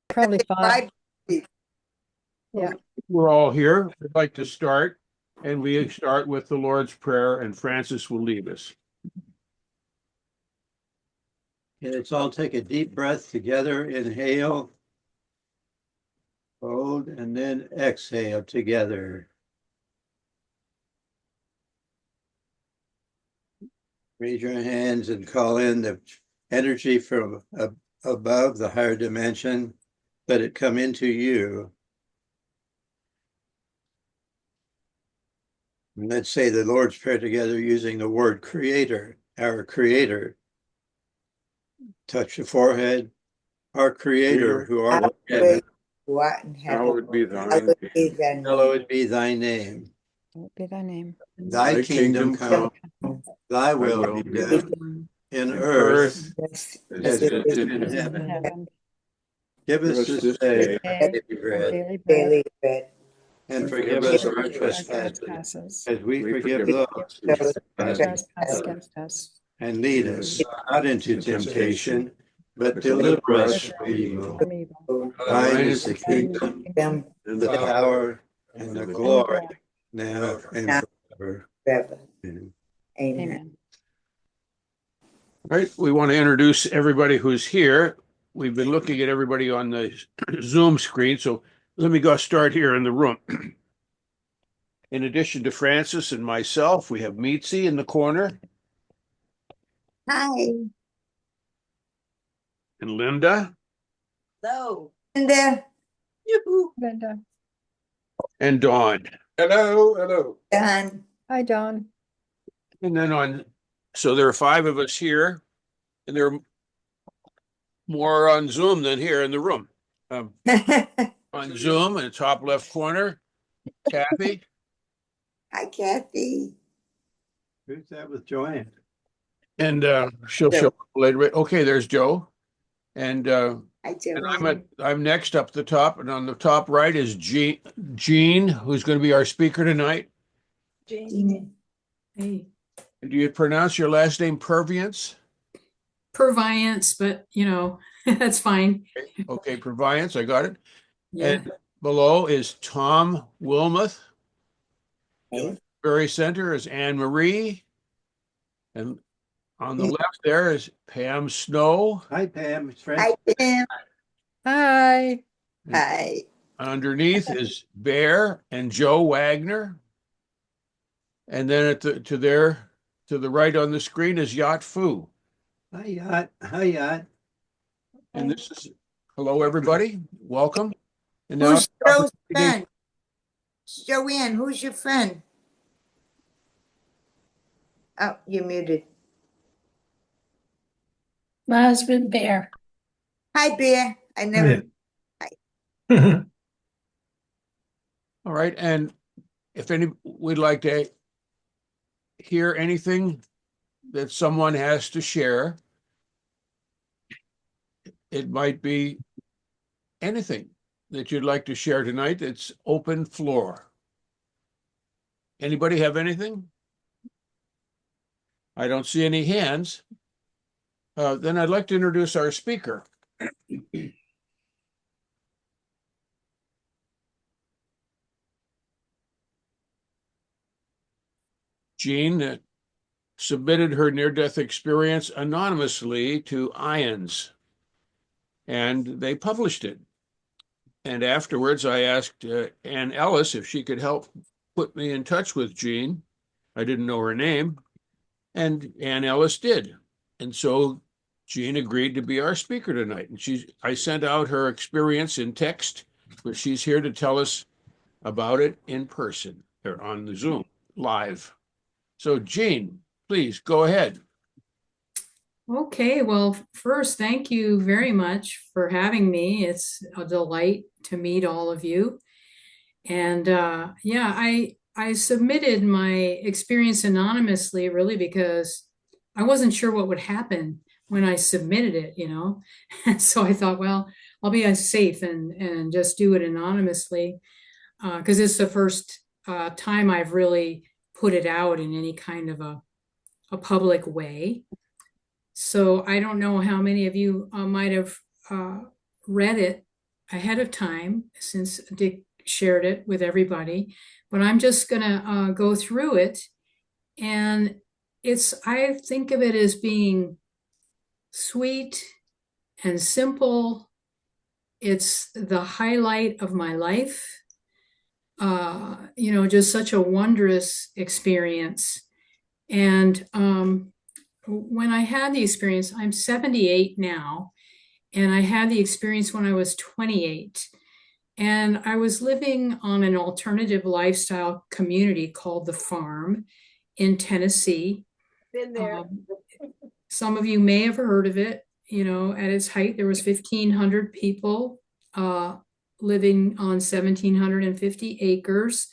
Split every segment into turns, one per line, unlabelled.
Probably 5. Yeah.
We're all here. We'd like to start, and we start with the Lord's Prayer, and Francis will lead us.
Okay, let's all take a deep breath together. Inhale, hold, and then exhale together. Raise your hands and call in the energy from above, the higher dimension. Let it come into you. And let's say the Lord's Prayer together using the word Creator, our Creator. Touch the forehead. Our Creator, who art in heaven,
hallowed be thy name.
hallowed be thy name.
Hallowed be thy name.
Thy kingdom come, thy will be done in earth as it is in heaven. Give us this day
Daily bread.
and forgive us our trespasses as we forgive those who trespass
against us.
and lead us not into temptation, but deliver us from evil. Thine is the kingdom, the power, and the glory, now and forever. Amen.
Amen.
All right, we want to introduce everybody who's here. We've been looking at everybody on the Zoom screen, so let me go start here in the room. In addition to Francis and myself, we have Mitzi in the corner.
Hi.
And Linda.
Hello. Linda. Yoo-hoo.
Linda.
And Dawn.
Hello. Hello. Don.
Hi, Dawn.
And then so there are 5 of us here, and there are more on Zoom than here in the room. On Zoom in the top left corner, Kathy.
Hi, Kathy.
Who's that with Joanne?
And she'll show up later. Okay, there's Joe. And
Hi, Joanne.
I'm next up the top, and on the top right is Jean, who's going to be our speaker tonight.
Jean.
Hey.
Do you pronounce your last name Purviance?
Purviance, but that's fine.
Okay, Purviance, I got it.
Yeah.
And below is Tom Wilmoth.
Hey.
Very center is Anne Marie. And on the left there is Pam Snow.
Hi, Pam. It's
Hi, Pam.
Hi.
Hi.
Underneath is Bear and Joe Wagner. And then to the right on the screen is Yacht Fu.
Hi, Yacht. Hi, Yacht.
And this is hello, everybody. Welcome. And now
Who's Joe's friend? Joanne, who's your friend? Oh, you're muted.
My husband, Bear.
Hi, Bear. I never.
Hi.
All right. And if any would like to hear anything that someone has to share, it might be anything that you'd like to share tonight. It's open floor. Anybody have anything? I don't see any hands. Then I'd like to introduce our speaker. Jean submitted her near-death experience anonymously to IANDS, and they published it. And afterwards, I asked Ann Ellis if she could help put me in touch with Jean. I didn't know her name, and Ann Ellis did. And so Jean agreed to be our speaker tonight. And I sent out her experience in text, but she's here to tell us about it in person or on the Zoom live. So Jean, please go ahead.
Okay, well, first, thank you very much for having me. It's a delight to meet all of you. And I submitted my experience anonymously really because I wasn't sure what would happen when I submitted it, And so I thought, well, I'll be as safe and just do it anonymously because it's the first time I've really put it out in any kind of a public way. So I don't know how many of you might have read it ahead of time since Dick shared it with everybody, but I'm just going to go through it. And I think of it as being sweet and simple. It's the highlight of my life. Just such a wondrous experience. And when I had the experience, I'm 78 now, and I had the experience when I was 28. And I was living on an alternative lifestyle community called The Farm in Tennessee.
Been there.
Some of you may have heard of it. At its height, there was 1,500 people living on 1,750 acres.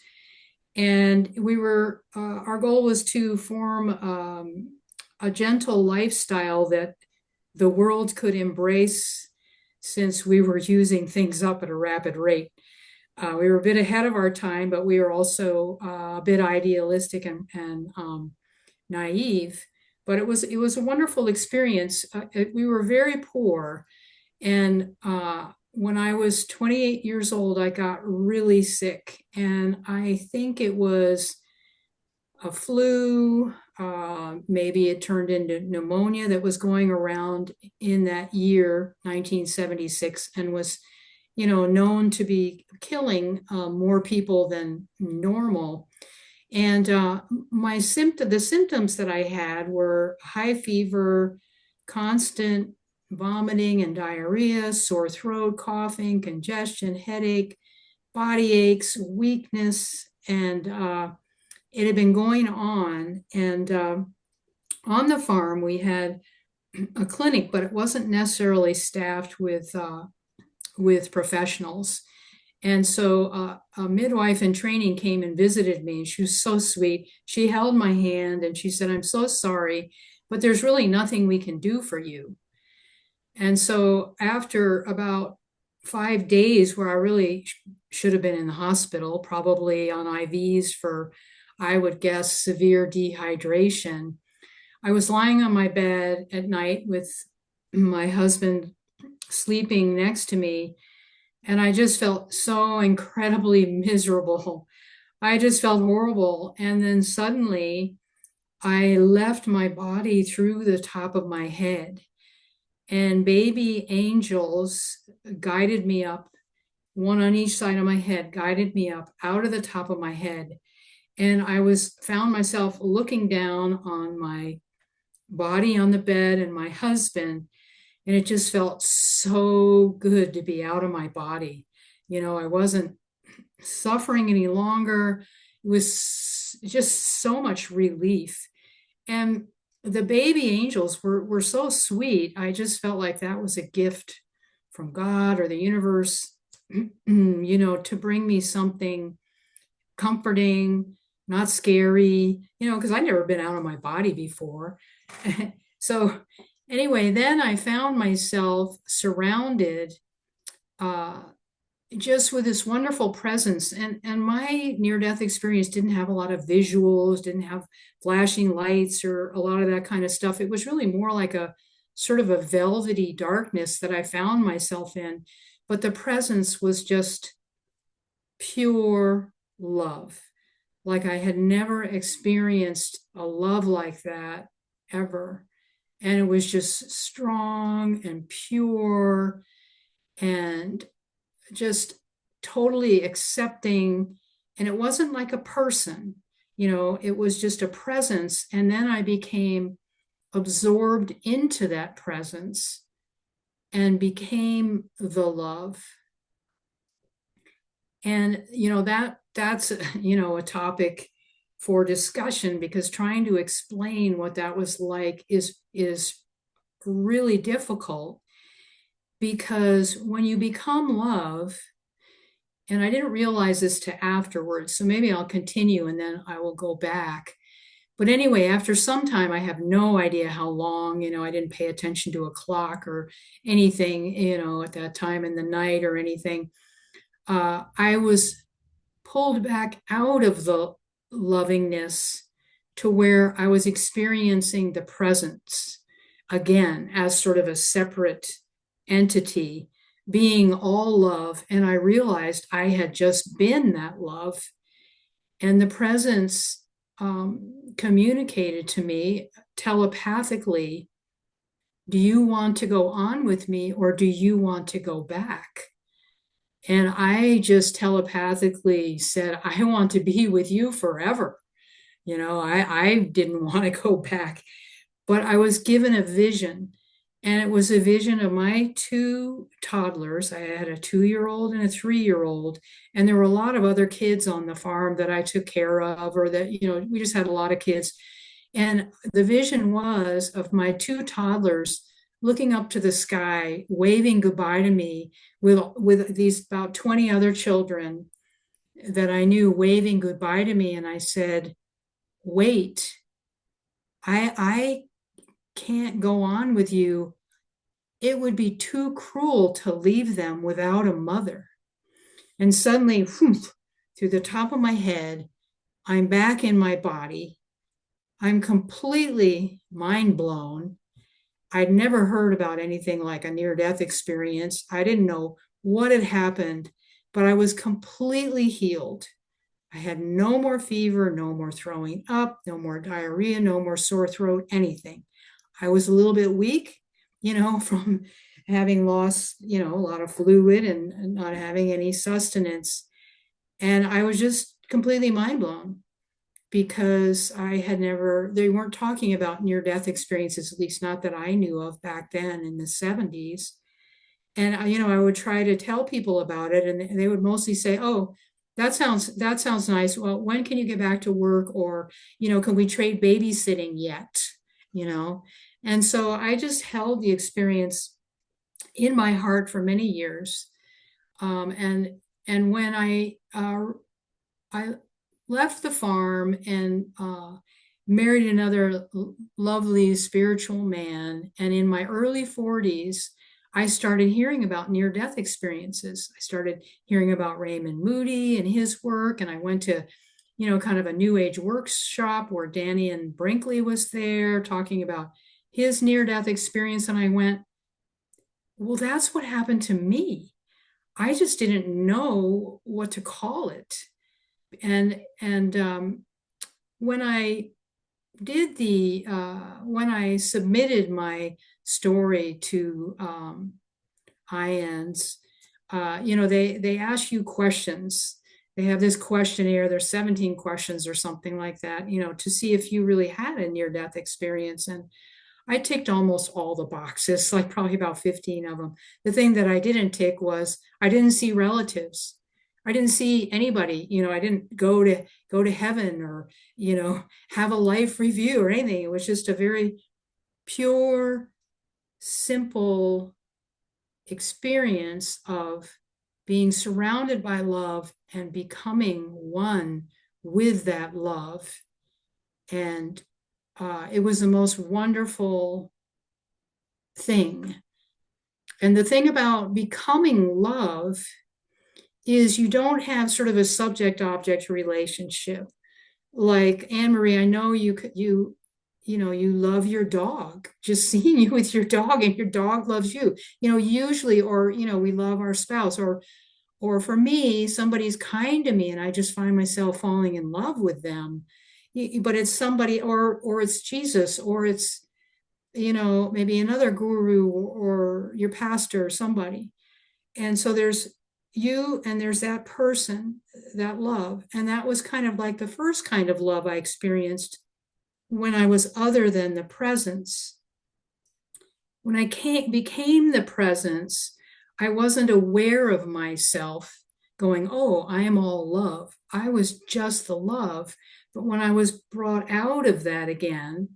And our goal was to form a gentle lifestyle that the world could embrace, since we were using things up at a rapid rate. We were a bit ahead of our time, but we were also a bit idealistic and naive. But it was a wonderful experience. We were very poor, and when I was 28 years old, I got really sick, and I think it was a flu. Maybe it turned into pneumonia that was going around in that year, 1976, and was, known to be killing more people than normal. And the symptoms that I had were high fever, constant vomiting and diarrhea, sore throat, coughing, congestion, headache, body aches, weakness, and it had been going on. And on the farm, we had a clinic, but it wasn't necessarily staffed with professionals. And so a midwife in training came and visited me, and she was so sweet. She held my hand and she said, "I'm so sorry, but there's really nothing we can do for you." And so after about 5 days where I really should have been in the hospital, probably on IVs for, I would guess, severe dehydration, I was lying on my bed at night with my husband sleeping next to me, and I just felt so incredibly miserable. I just felt horrible. And then suddenly I left my body through the top of my head, and baby angels guided me up, one on each side of my head, guided me up out of the top of my head. And I found myself looking down on my body on the bed and my husband, and it just felt so good to be out of my body. I wasn't suffering any longer. It was just so much relief. And the baby angels were so sweet. I just felt like that was a gift from God or the universe, to bring me something comforting, not scary, because I'd never been out of my body before. So anyway, then I found myself surrounded just with this wonderful presence. And my near-death experience didn't have a lot of visuals, didn't have flashing lights or a lot of that kind of stuff. It was really more like a sort of a velvety darkness that I found myself in. But the presence was just pure love. Like I had never experienced a love like that ever. And it was just strong and pure and just totally accepting. And it wasn't like a person, it was just a presence. And then I became absorbed into that presence and became the love. And, that's, a topic for discussion, because trying to explain what that was like is really difficult, because when you become love, and I didn't realize this till afterwards, so maybe I'll continue and then I will go back. But anyway, after some time, I have no idea how long, I didn't pay attention to a clock or anything, at that time in the night or anything. I was pulled back out of the lovingness to where I was experiencing the presence again as sort of a separate entity, being all love. And I realized I had just been that love. And the presence communicated to me telepathically, do you want to go on with me or do you want to go back? And I just telepathically said, I want to be with you forever. I didn't want to go back, but I was given a vision. And it was a vision of my two toddlers. I had a 2-year-old and a 3-year-old. And there were a lot of other kids on the farm that I took care of, or that, we just had a lot of kids. And the vision was of my two toddlers looking up to the sky, waving goodbye to me with these about 20 other children that I knew waving goodbye to me. And I said, wait, I can't go on with you. It would be too cruel to leave them without a mother. And suddenly, whoosh, through the top of my head, I'm back in my body. I'm completely mind blown. I'd never heard about anything like a near-death experience. I didn't know what had happened, but I was completely healed. I had no more fever, no more throwing up, no more diarrhea, no more sore throat, anything. I was a little bit weak, from having lost, a lot of fluid and not having any sustenance. And I was just completely mind blown because they weren't talking about near-death experiences, at least not that I knew of back then in the 70s. And, I would try to tell people about it and they would mostly say, oh, that sounds nice. Well, when can you get back to work? Or, can we trade babysitting yet? And so I just held the experience in my heart for many years. And when I left the farm and married another lovely spiritual man, and in my early 40s, I started hearing about near-death experiences. I started hearing about Raymond Moody and his work, and I went to, kind of a New Age workshop where Danny and Brinkley was there talking about his near-death experience, and I went, well, that's what happened to me. I just didn't know what to call it. And when I did when I submitted my story to IANDS, they ask you questions. They have this questionnaire. There's 17 questions or something like that, to see if you really had a near-death experience. And I ticked almost all the boxes, like probably about 15 of them. The thing that I didn't tick was I didn't see relatives. I didn't see anybody, I didn't go to heaven or, have a life review or anything. It was just a very pure, simple experience of being surrounded by love and becoming one with that love. And it was the most wonderful thing. And the thing about becoming love is you don't have sort of a subject-object relationship. Like Anne-Marie, I know you love your dog, just seeing you with your dog and your dog loves you, usually, or, we love our spouse, or for me, somebody's kind to me and I just find myself falling in love with them. But it's somebody, or it's Jesus, or it's, maybe another guru or your pastor or somebody. And so there's you and there's that person, that love. And that was kind of like the first kind of love I experienced when I was other than the presence. When I became the presence, I wasn't aware of myself going, oh, I am all love. I was just the love. But when I was brought out of that again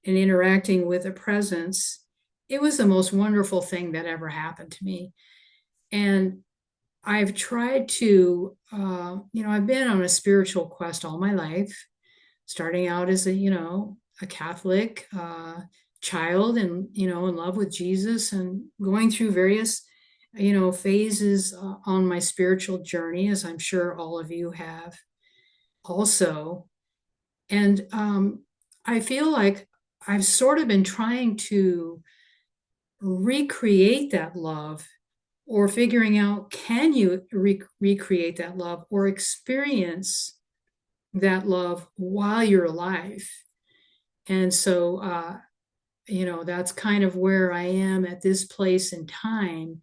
and interacting with a presence, it was the most wonderful thing that ever happened to me. And I've tried to, I've been on a spiritual quest all my life, starting out as a Catholic child and, in love with Jesus and going through various, phases on my spiritual journey, as I'm sure all of you have also. And I feel like I've sort of been trying to recreate that love or figuring out, can you recreate that love or experience that love while you're alive? And so, that's kind of where I am at this place in time.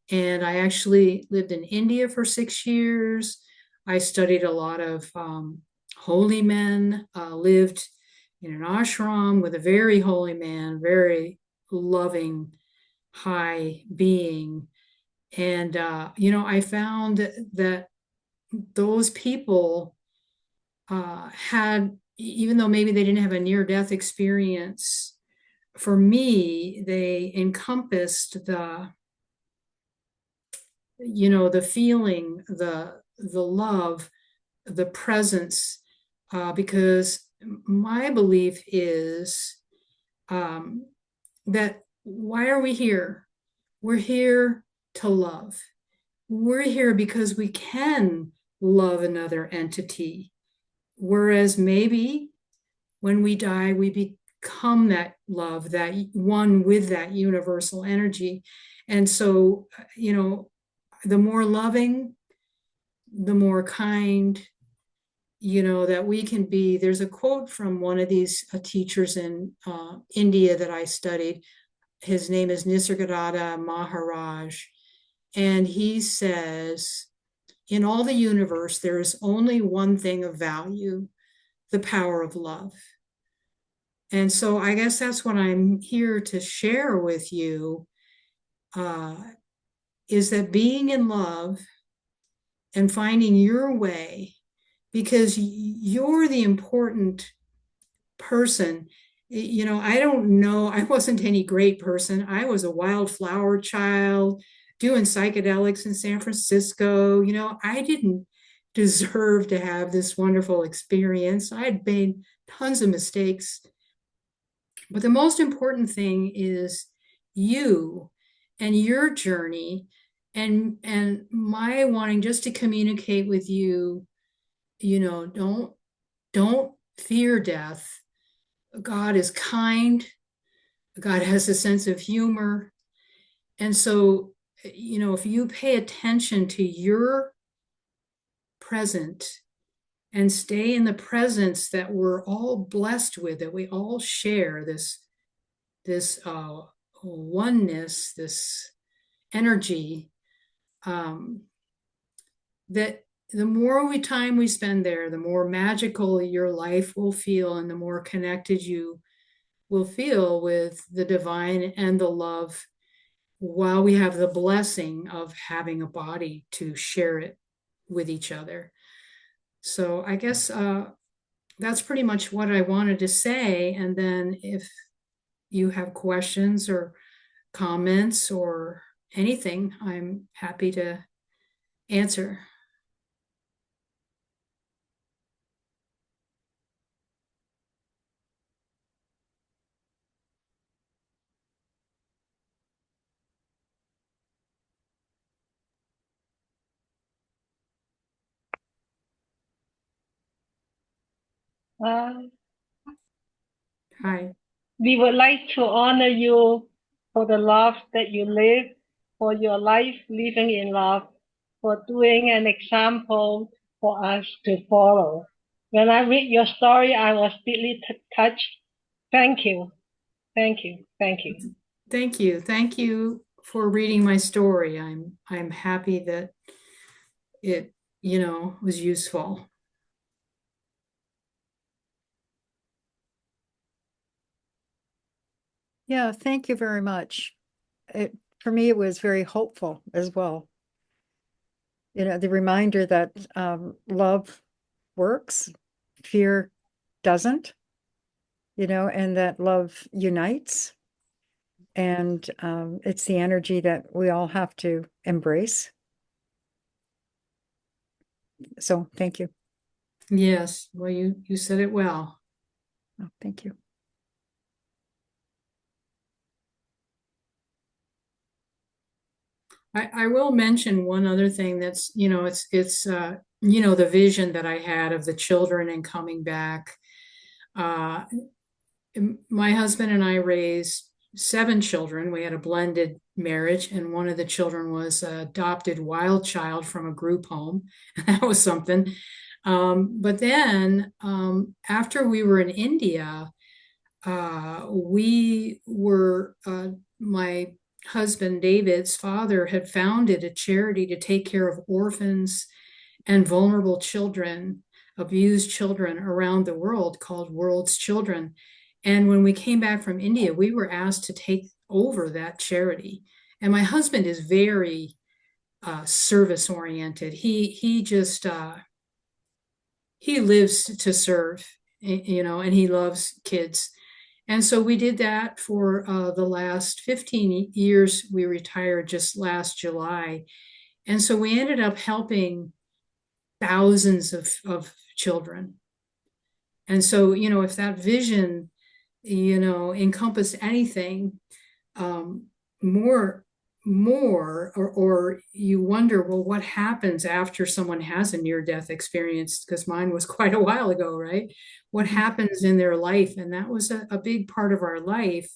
And I actually lived in India for 6 years. I studied a lot of holy men, lived in an ashram with a very holy man, very loving, high being. And, I found that those people had, even though maybe they didn't have a near-death experience, for me, they encompassed the feeling, the love, the presence, because my belief is that why are we here? We're here to love. We're here because we can love another entity. Whereas maybe when we die, we become that love, that one with that universal energy. And so, the more loving, the more kind, that we can be. There's a quote from one of these teachers in India that I studied. His name is Nisargadatta Maharaj. And he says, in all the universe, there is only one thing of value, the power of love. And so I guess that's what I'm here to share with you, is that being in love and finding your way, because you're the important person. I don't know, I wasn't any great person. I was a wildflower child doing psychedelics in San Francisco. I didn't deserve to have this wonderful experience. I had made tons of mistakes. But the most important thing is you and your journey, and my wanting just to communicate with you, don't fear death. God is kind. God has a sense of humor. And so, if you pay attention to your present and stay in the presence that we're all blessed with, that we all share, this oneness, this energy, that the more time we spend there, the more magical your life will feel, and the more connected you will feel with the divine and the love, while we have the blessing of having a body to share it with each other. So I guess that's pretty much what I wanted to say. And then if you have questions or comments or anything, I'm happy to answer.
Uh,
Hi.
we would like to honor you for the love that you live, for your life living in love, for doing an example for us to follow. When I read your story, I was deeply touched. Thank you. Thank you. Thank you.
Thank you. Thank you for reading my story. I'm happy that it, was useful.
Yeah, thank you very much. For me, it was very hopeful as well. The reminder that love works, fear doesn't, and that love unites. And it's the energy that we all have to embrace. So thank you.
Yes. Well, you said it well.
Oh, thank you.
I will mention one other thing that's, it's the vision that I had of the children and coming back. My husband and I raised 7 children. We had a blended marriage, and one of the children was an adopted wild child from a group home. That was something. But then after we were in India, my husband David's father had founded a charity to take care of orphans and vulnerable children, abused children around the world, called World's Children. And when we came back from India, we were asked to take over that charity. And my husband is very service oriented. He just he lives to serve, and he loves kids. And so we did that for the last 15 years. We retired just last July. And so we ended up helping thousands of children. And so, if that vision, encompassed anything, more, or you wonder, well, what happens after someone has a near-death experience? Because mine was quite a while ago, right? What happens in their life? And that was a big part of our life.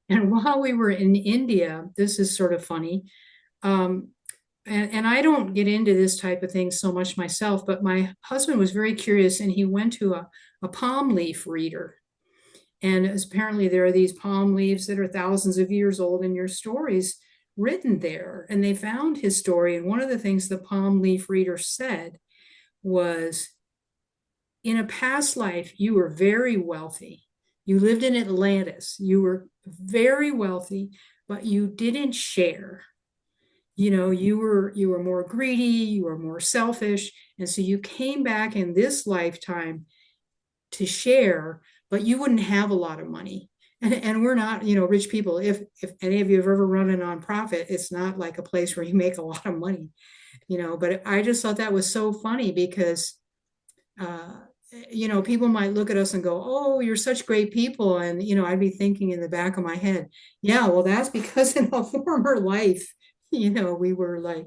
And while we were in India, this is sort of funny. And I don't get into this type of thing so much myself, but my husband was very curious, and he went to a palm leaf reader. And apparently there are these palm leaves that are thousands of years old, and your story's written there. And they found his story. And one of the things the palm leaf reader said was, in a past life, you were very wealthy. You lived in Atlantis. You were very wealthy, but you didn't share. You were more greedy, you were more selfish. And so you came back in this lifetime to share, but you wouldn't have a lot of money. And we're not, rich people. If any of you have ever run a nonprofit, it's not like a place where you make a lot of money, but I just thought that was so funny because, people might look at us and go, oh, you're such great people. And, I'd be thinking in the back of my head, yeah, well, that's because in a former life, we were like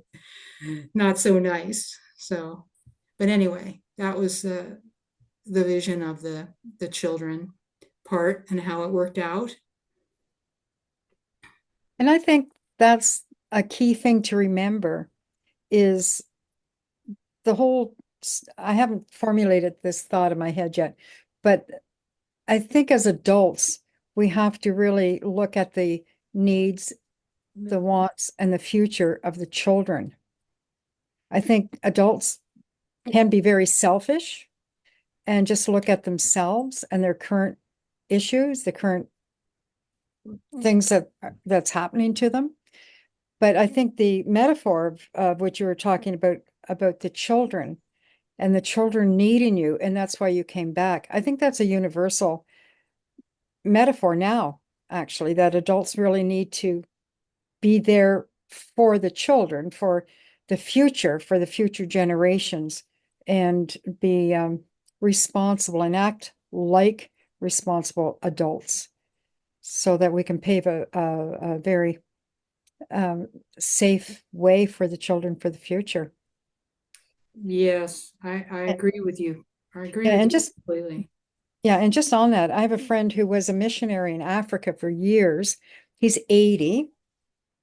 not so nice. So, but anyway, that was the vision of the children part and how it worked out.
And I think that's a key thing to remember is I haven't formulated this thought in my head yet, but I think as adults, we have to really look at the needs, the wants, and the future of the children. I think adults can be very selfish and just look at themselves and their current issues, the current things that's happening to them. But I think the metaphor of what you were talking about the children and the children needing you, and that's why you came back. I think that's a universal metaphor now, actually, that adults really need to be there for the children, for the future generations, and be responsible and act like responsible adults so that we can pave a very safe way for the children for the future.
Yes, I agree with you. I agree
Yeah,
with
and
you
just
completely.
Yeah, and just on that, I have a friend who was a missionary in Africa for years. He's 80,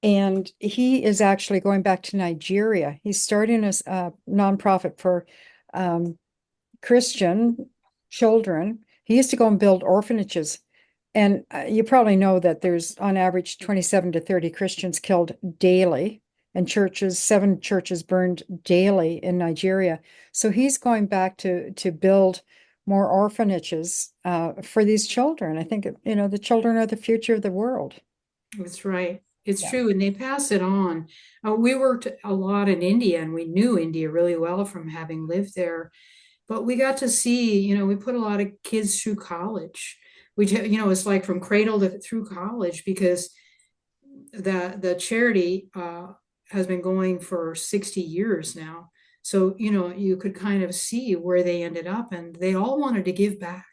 and he is actually going back to Nigeria. He's starting a nonprofit for Christian children. He used to go and build orphanages. And you probably know that there's on average 27 to 30 Christians killed daily, and 7 churches burned daily in Nigeria. So he's going back to build more orphanages for these children. I think, the children are the future of the world.
That's right. It's
Yeah.
true. And they pass it on. We worked a lot in India, and we knew India really well from having lived there. But we got to see, we put a lot of kids through college. It's like from cradle to through college, because the charity has been going for 60 years now. So, you could kind of see where they ended up, and they all wanted to give back.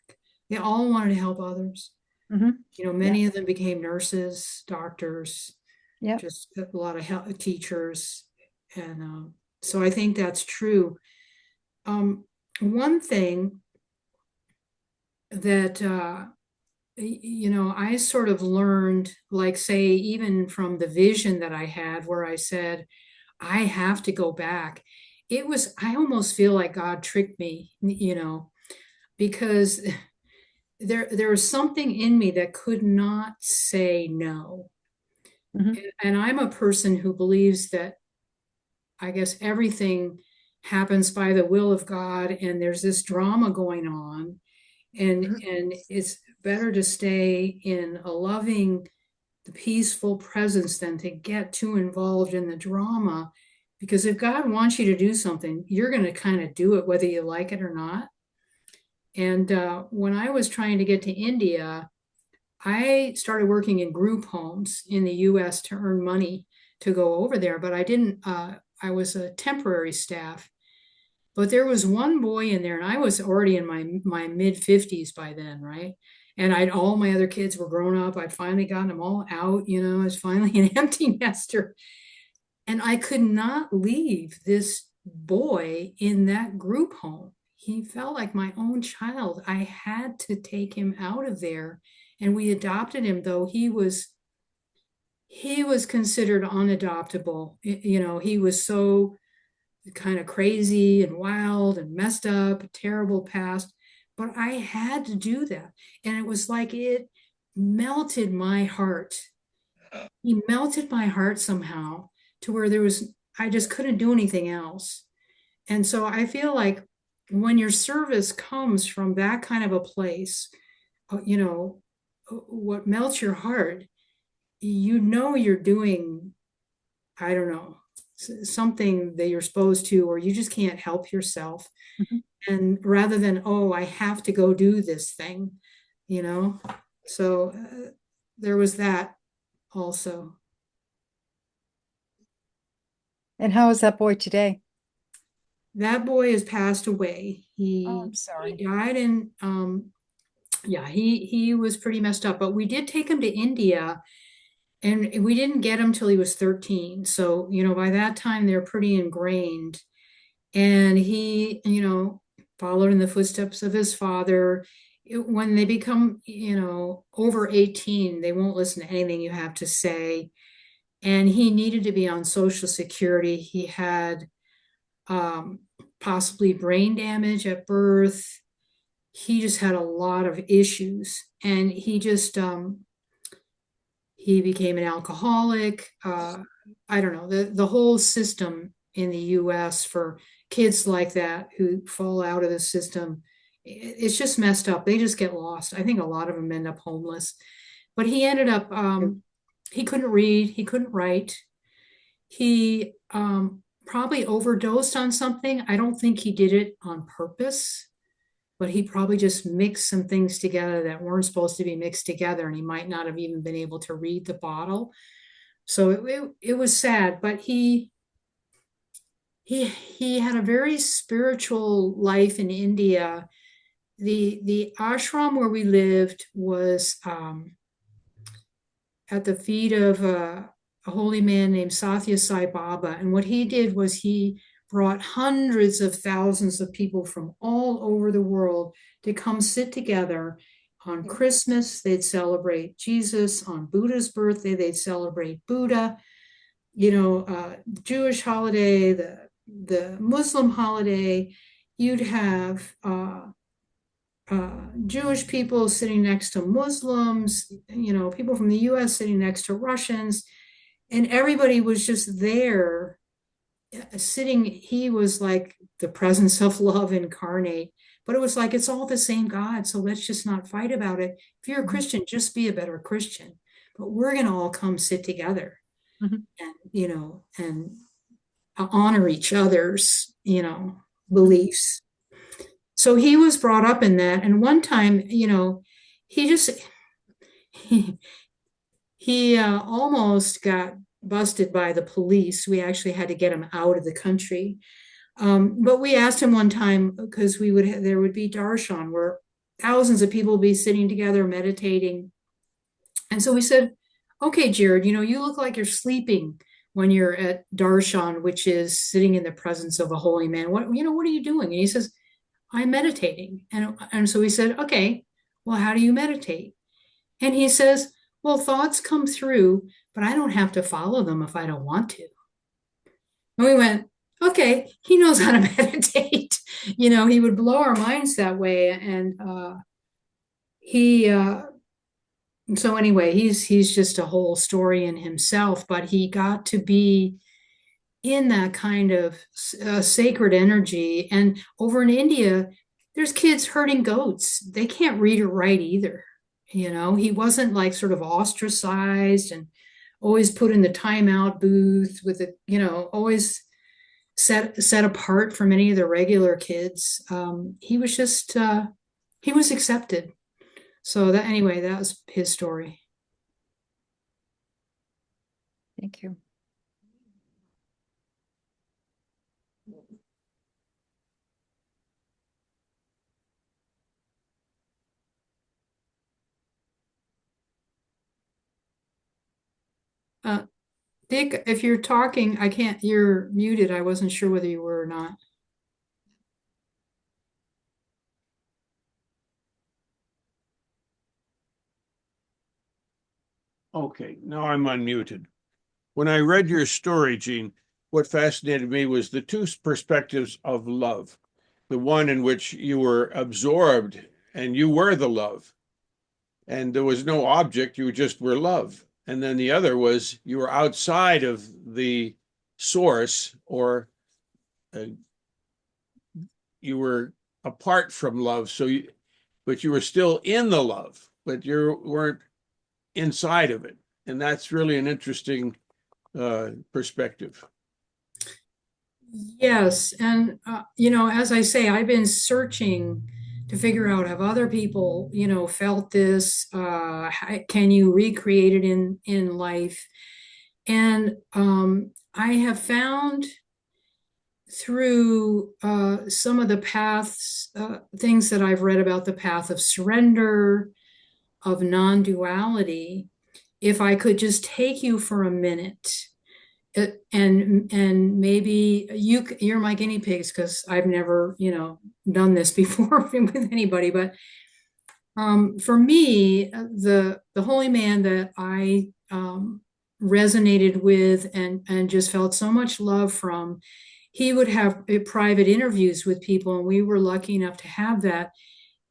They all wanted to help others.
Mm-hmm.
Many of them became nurses, doctors,
Yeah.
just a lot of teachers. And so I think that's true. One thing that I sort of learned, like, say, even from the vision that I had where I said, I have to go back. I almost feel like God tricked me, because there was something in me that could not say no.
Mhm.
And I'm a person who believes that, I guess, everything happens by the will of God, and there's this drama going on, and it's better to stay in a loving, the peaceful presence than to get too involved in the drama. Because if God wants you to do something, you're going to kind of do it whether you like it or not. And when I was trying to get to India, I started working in group homes in the US to earn money to go over there, but I didn't, I was a temporary staff. But there was one boy in there, and I was already in my mid 50s by then, right? And all my other kids were grown up. I'd finally gotten them all out, I was finally an empty nester. And I could not leave this boy in that group home. He felt like my own child. I had to take him out of there. And we adopted him, though he was considered unadoptable. He was so kind of crazy and wild and messed up, a terrible past. But I had to do that. And it was like it melted my heart. He melted my heart somehow to where I just couldn't do anything else. And so I feel like when your service comes from that kind of a place, what melts your heart, you're doing, I don't know, something that you're supposed to, or you just can't help yourself.
Mhm.
And rather than, oh, I have to go do this thing, so there was that also.
And how is that boy today?
That boy has passed away.
Oh, I'm
He
sorry.
died in, yeah, he was pretty messed up, but we did take him to India, and we didn't get him till he was 13. So, by that time they're pretty ingrained. And he, followed in the footsteps of his father. When they become, over 18, they won't listen to anything you have to say. And he needed to be on Social Security. He had possibly brain damage at birth. He just had a lot of issues. And he became an alcoholic. I don't know, the whole system in the US for kids like that who fall out of the system, it's just messed up. They just get lost. I think a lot of them end up homeless. But he ended up, he couldn't read, he couldn't write. He probably overdosed on something. I don't think he did it on purpose, but he probably just mixed some things together that weren't supposed to be mixed together, and he might not have even been able to read the bottle. So it was sad, but he had a very spiritual life in India. The ashram where we lived was at the feet of a holy man named Sathya Sai Baba, and what he did was he brought hundreds of thousands of people from all over the world to come sit together. On Christmas, they'd celebrate Jesus. On Buddha's birthday, they'd celebrate Buddha. Jewish holiday, the Muslim holiday, you'd have Jewish people sitting next to Muslims, people from the US sitting next to Russians, and everybody was just there sitting. He was like the presence of love incarnate, but it was like, it's all the same God, so let's just not fight about it. If you're a Christian, just be a better Christian, but we're going to all come sit together.
Mhm.
And and honor each other's beliefs. So he was brought up in that, and one time, he just he almost got busted by the police. We actually had to get him out of the country. But we asked him one time, because there would be darshan where thousands of people would be sitting together meditating. And so we said, okay, Jared, you look like you're sleeping when you're at darshan, which is sitting in the presence of a holy man. What are you doing? And he says, I'm meditating. And so we said, okay, well, how do you meditate? And he says, well, thoughts come through, but I don't have to follow them if I don't want to. And we went, okay, he knows how to meditate. He would blow our minds that way. And he, so anyway, he's just a whole story in himself, but he got to be in that kind of sacred energy. And over in India, there's kids herding goats. They can't read or write either. He wasn't like sort of ostracized and always put in the timeout booth with always set apart from any of the regular kids. He was just he was accepted. So that was his story.
Thank you.
Dick, if you're talking, you're muted. I wasn't sure whether you were or not.
Okay, now I'm unmuted. When I read your story, Jean, what fascinated me was the two perspectives of love. The one in which you were absorbed and you were the love, and there was no object, you just were love. And then the other was you were outside of the source, or you were apart from love. But you were still in the love, but you weren't inside of it. And that's really an interesting perspective.
Yes. And, as I say, I've been searching to figure out, have other people, felt this? Can you recreate it in life? And I have found through some of the paths, things that I've read about the path of surrender, of non-duality, if I could just take you for a minute, and maybe you're my guinea pigs, because I've never done this before with anybody, but for me, the holy man that I resonated with and just felt so much love from, he would have private interviews with people, and we were lucky enough to have that.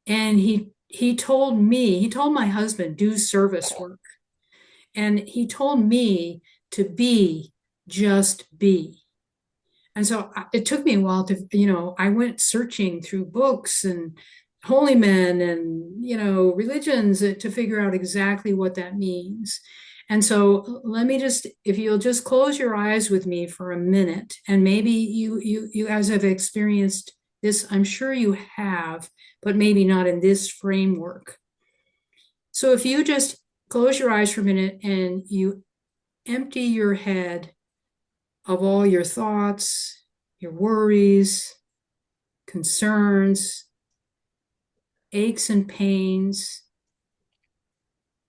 And he told my husband, do service work, and he told me to just be. And so it took me a while to, I went searching through books and holy men and, religions to figure out exactly what that means. And so if you'll just close your eyes with me for a minute, and maybe you guys have experienced this, I'm sure you have, but maybe not in this framework. So if you just close your eyes for a minute and you empty your head of all your thoughts, your worries, concerns, aches and pains,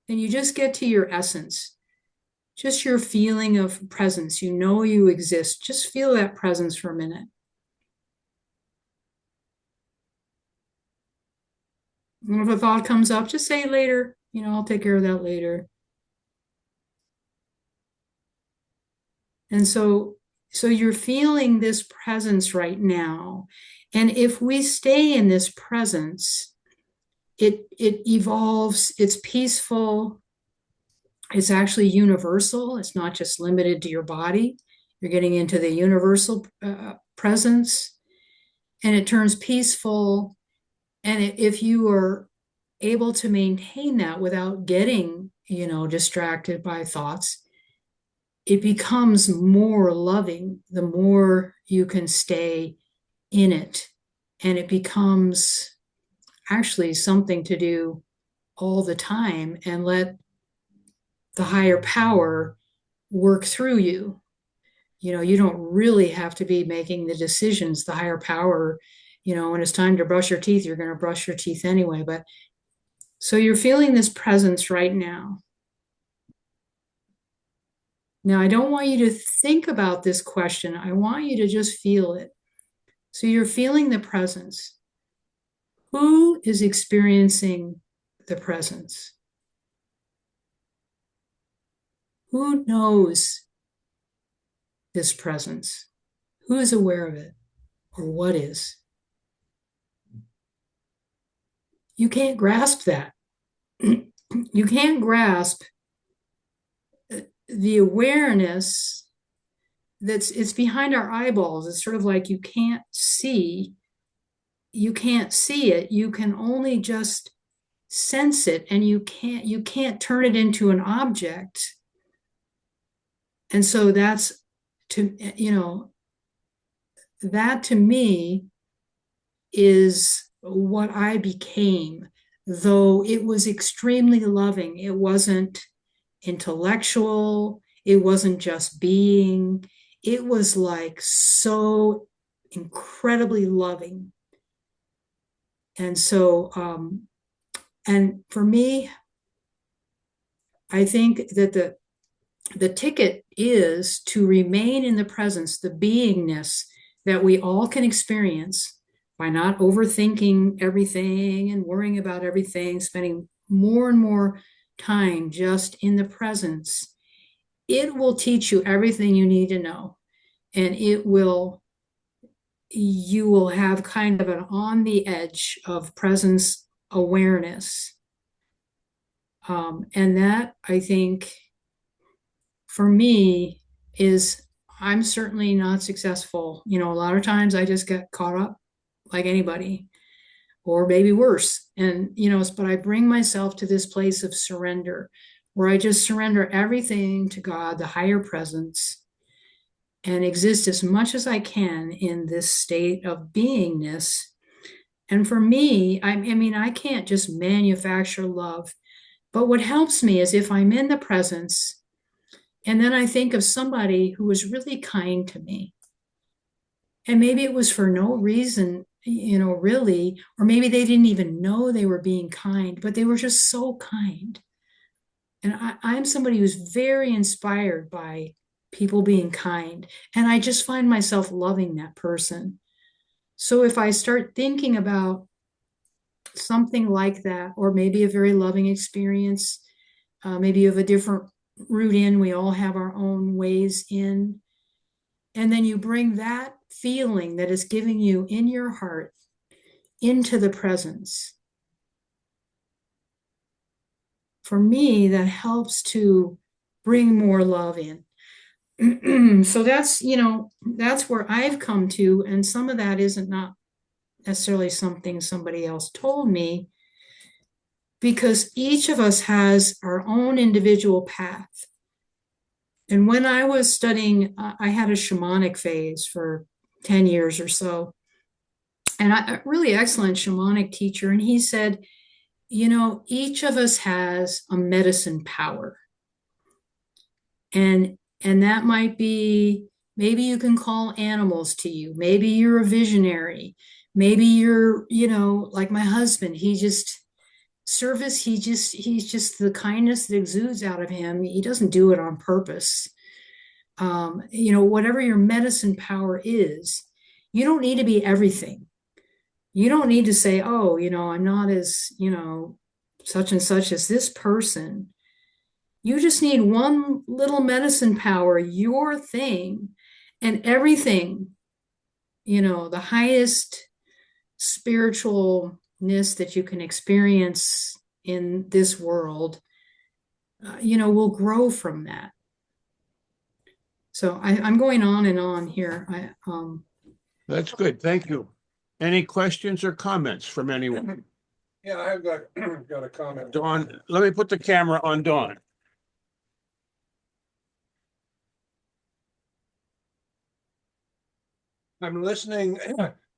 and you just get to your essence, just your feeling of presence. You exist. Just feel that presence for a minute. And if a thought comes up, just say later, I'll take care of that later. And so you're feeling this presence right now. And if we stay in this presence, it evolves, it's peaceful, it's actually universal. It's not just limited to your body. You're getting into the universal presence, and it turns peaceful. And if you are able to maintain that without getting, distracted by thoughts, it becomes more loving the more you can stay in it. And it becomes actually something to do all the time, and let the higher power work through you. You don't really have to be making the decisions. The higher power, when it's time to brush your teeth, you're going to brush your teeth anyway. But so you're feeling this presence right now. Now, I don't want you to think about this question. I want you to just feel it. So you're feeling the presence. Who is experiencing the presence? Who knows this presence? Who is aware of it? Or what is? You can't grasp that. You can't grasp the awareness it's behind our eyeballs. It's sort of like you can't see it. You can only just sense it, and you can't turn it into an object. And so that's that to me is what I became, though it was extremely loving. It wasn't intellectual. It wasn't just being. It was like so incredibly loving. And so, and for me, I think that the ticket is to remain in the presence, the beingness that we all can experience by not overthinking everything and worrying about everything, spending more and more time just in the presence. It will teach you everything you need to know. And you will have kind of an on the edge of presence awareness. And that, I think, for me, I'm certainly not successful. A lot of times I just get caught up like anybody, or maybe worse. And, but I bring myself to this place of surrender where I just surrender everything to God, the higher presence, and exist as much as I can in this state of beingness. And for me, I can't just manufacture love, but what helps me is if I'm in the presence and then I think of somebody who was really kind to me, and maybe it was for no reason, really, or maybe they didn't even know they were being kind, but they were just so kind. And I'm somebody who's very inspired by people being kind. And I just find myself loving that person. So if I start thinking about something like that, or maybe a very loving experience, maybe you have a different route in, we all have our own ways in. And then you bring that feeling that is giving you in your heart into the presence. For me, that helps to bring more love in. So that's where I've come to. And some of that isn't not necessarily something somebody else told me, because each of us has our own individual path. And when I was studying, I had a shamanic phase for 10 years or so. And a really excellent shamanic teacher. And he said, each of us has a medicine power. And that might be, maybe you can call animals to you. Maybe you're a visionary. Maybe you're, like my husband, he's just the kindness that exudes out of him. He doesn't do it on purpose. Whatever your medicine power is, you don't need to be everything. You don't need to say, oh, I'm not as, such and such as this person. You just need one little medicine power, your thing, and everything, the highest spiritualness that you can experience in this world, will grow from that. So I'm going on and on here.
That's good. Thank you. Any questions or comments from anyone?
Yeah, I've got a comment.
Dawn, let me put the camera on Dawn.
I'm listening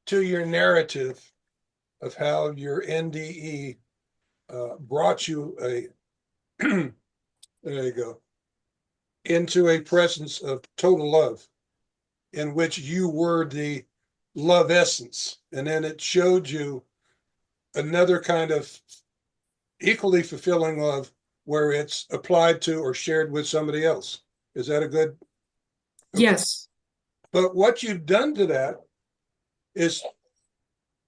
to your narrative of how your NDE brought you there you go, into a presence of total love, in which you were the love essence. And then it showed you another kind of equally fulfilling love where it's applied to or shared with somebody else. Is that a good? Okay.
Yes.
But what you've done to that is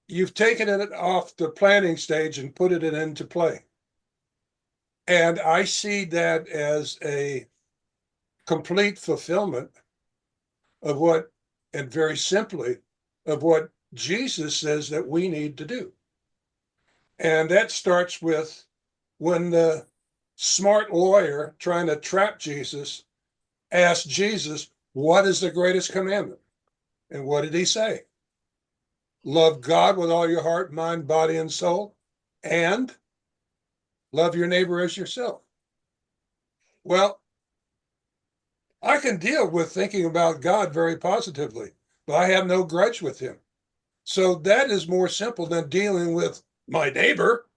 you've taken it off the planning stage and put it into play. And I see that as a complete fulfillment of what, and very simply, of what Jesus says that we need to do. And that starts with when the smart lawyer trying to trap Jesus asked Jesus, what is the greatest commandment? And what did he say? Love God with all your heart, mind, body, and soul, and love your neighbor as yourself. Well, I can deal with thinking about God very positively, but I have no grudge with him. So that is more simple than dealing with my neighbor,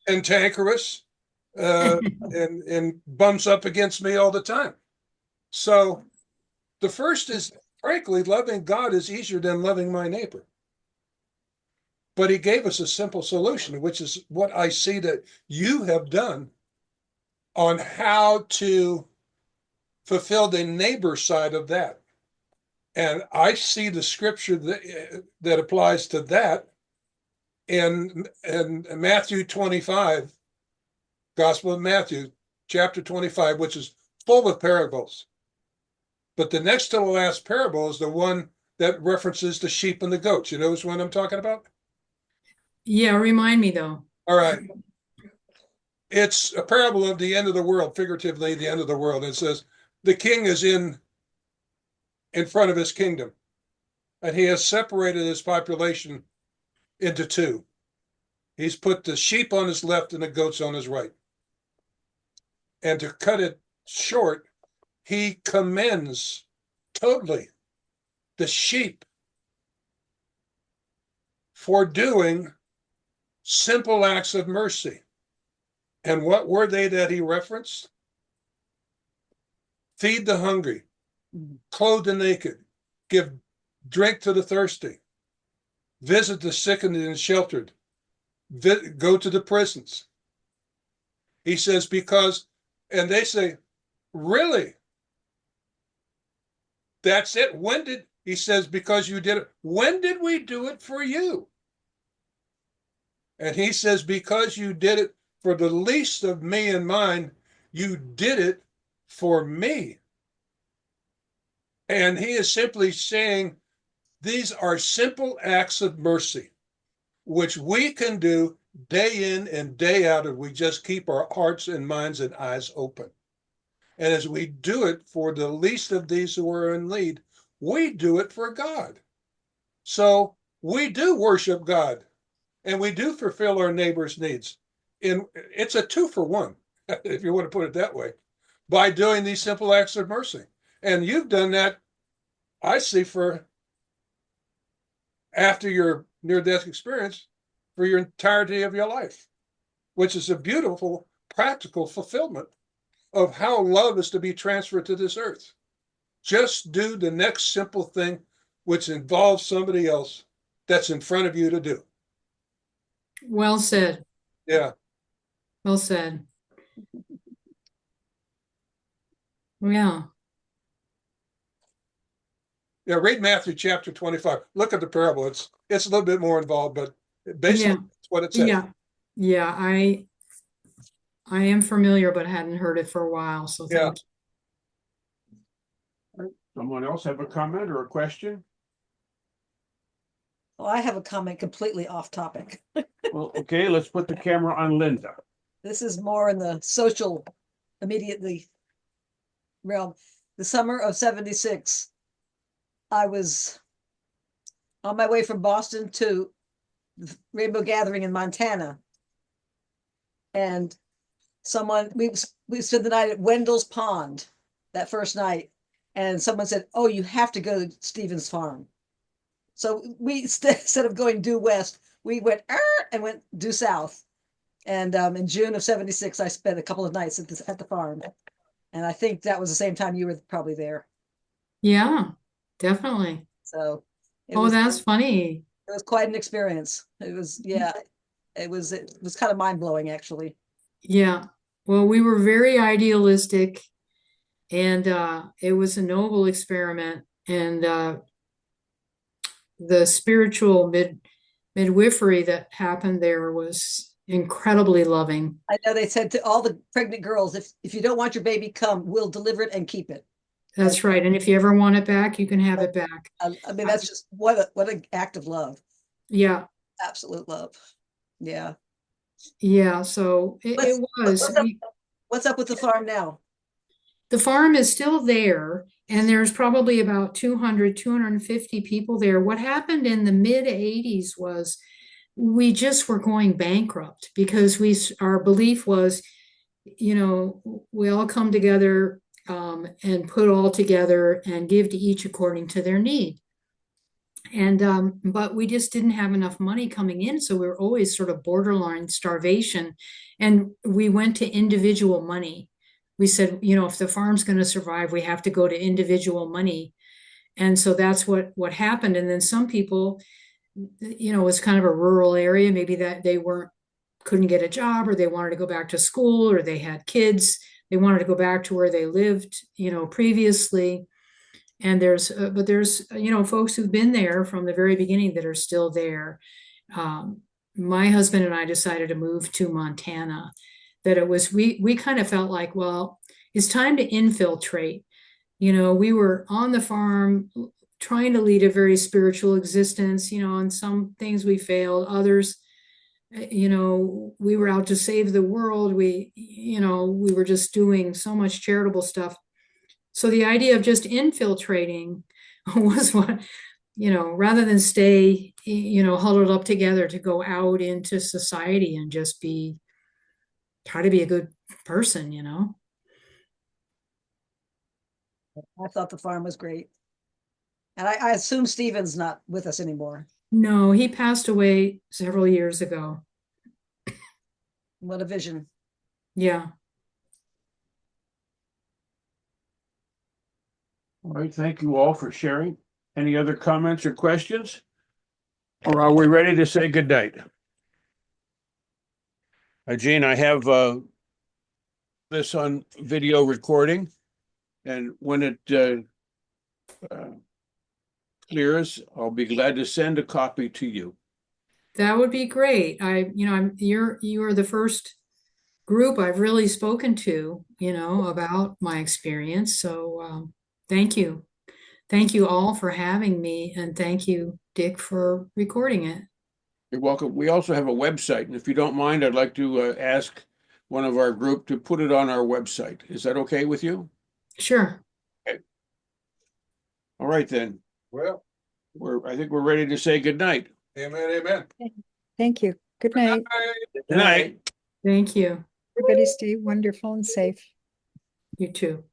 cantankerous, and bumps up against me all the time. So the first is, frankly, loving God is easier than loving my neighbor. But he gave us a simple solution, which is what I see that you have done on how to fulfill the neighbor side of that. And I see the scripture that applies to that in Matthew 25, Gospel of Matthew, chapter 25, which is full of parables. But the next to the last parable is the one that references the sheep and the goats. You know which one I'm talking about?
Yeah, remind me though.
All right. It's a parable of the end of the world, figuratively, the end of the world. It says, the king is in front of his kingdom, and he has separated his population into two. He's put the sheep on his left and the goats on his right. And to cut it short, he commends totally the sheep for doing simple acts of mercy. And what were they that he referenced? Feed the hungry, clothe the naked, give drink to the thirsty, visit the sick and the sheltered, go to the prisons. He says, because, and they say, really? That's it? He says, because you did it. When did we do it for you? And he says, because you did it for the least of me and mine, you did it for me. And he is simply saying, these are simple acts of mercy, which we can do day in and day out if we just keep our hearts and minds and eyes open. And as we do it for the least of these who are in need, we do it for God. So we do worship God, and we do fulfill our neighbor's needs. And it's a 2-for-1, if you want to put it that way, by doing these simple acts of mercy. And you've done that, I see, for after your near-death experience, for your entirety of your life, which is a beautiful, practical fulfillment of how love is to be transferred to this earth. Just do the next simple thing, which involves somebody else that's in front of you to do.
Well said.
Yeah.
Well said. Yeah.
Yeah, read Matthew chapter 25. Look at the parable. It's a little bit more involved, but basically that's what it says.
Yeah. Yeah. I am familiar, but hadn't heard it for a while. So thank you.
Someone else have a comment or a question?
Well, I have a comment completely off topic.
Well, okay, let's put the camera on Linda.
This is more in the social immediately realm. The summer of 76, I was on my way from Boston to the Rainbow Gathering in Montana. And we spent the night at Wendell's Pond that first night. And someone said, oh, you have to go to Stevens Farm. So we, instead of going due west, we went and went due south. And in June of 76, I spent a couple of nights at the farm. And I think that was the same time you were probably there.
Yeah, definitely.
So
that's funny.
It was quite an experience. It was, yeah, it was kind of mind blowing, actually.
Yeah. Well, we were very idealistic, and it was a noble experiment. And the spiritual midwifery that happened there was incredibly loving.
I know they said to all the pregnant girls, if you don't want your baby, come, we'll deliver it and keep it.
That's right. And if you ever want it back, you can have it back.
I mean, that's just what an act of love.
Yeah.
Absolute love. Yeah.
Yeah. So it was.
What's up with the farm now?
The farm is still there, and there's probably about 200, 250 people there. What happened in the mid 80s was we just were going bankrupt because our belief was, we all come together and put all together and give to each according to their need. And but we just didn't have enough money coming in, so we were always sort of borderline starvation. And we went to individual money. We said, if the farm's going to survive, we have to go to individual money. And so that's what happened. And then some people, it was kind of a rural area, maybe that they couldn't get a job, or they wanted to go back to school, or they had kids, they wanted to go back to where they lived, previously. And there's folks who've been there from the very beginning that are still there. My husband and I decided to move to Montana. That we kind of felt like, well, it's time to infiltrate. We were on the farm trying to lead a very spiritual existence, and some things we failed, others, we were out to save the world. We were just doing so much charitable stuff. So the idea of just infiltrating was what, rather than stay, huddled up together, to go out into society and just try to be a good person,
I thought the farm was great. And I assume Stephen's not with us anymore.
No, he passed away several years ago.
What a vision.
Yeah.
All right, thank you all for sharing. Any other comments or questions? Or are we ready to say goodnight? Jean, I have this on video recording, and when it clears, I'll be glad to send a copy to you.
That would be great. You are the first group I've really spoken to, about my experience. So thank you. Thank you all for having me, and thank you, Dick, for recording it.
You're welcome. We also have a website, and if you don't mind, I'd like to ask one of our group to put it on our website. Is that okay with you?
Sure.
Okay. All right, then.
Well,
I think we're ready to say goodnight.
amen, amen.
Thank you. Good night.
Good night.
Thank you.
Everybody stay wonderful and safe.
You too.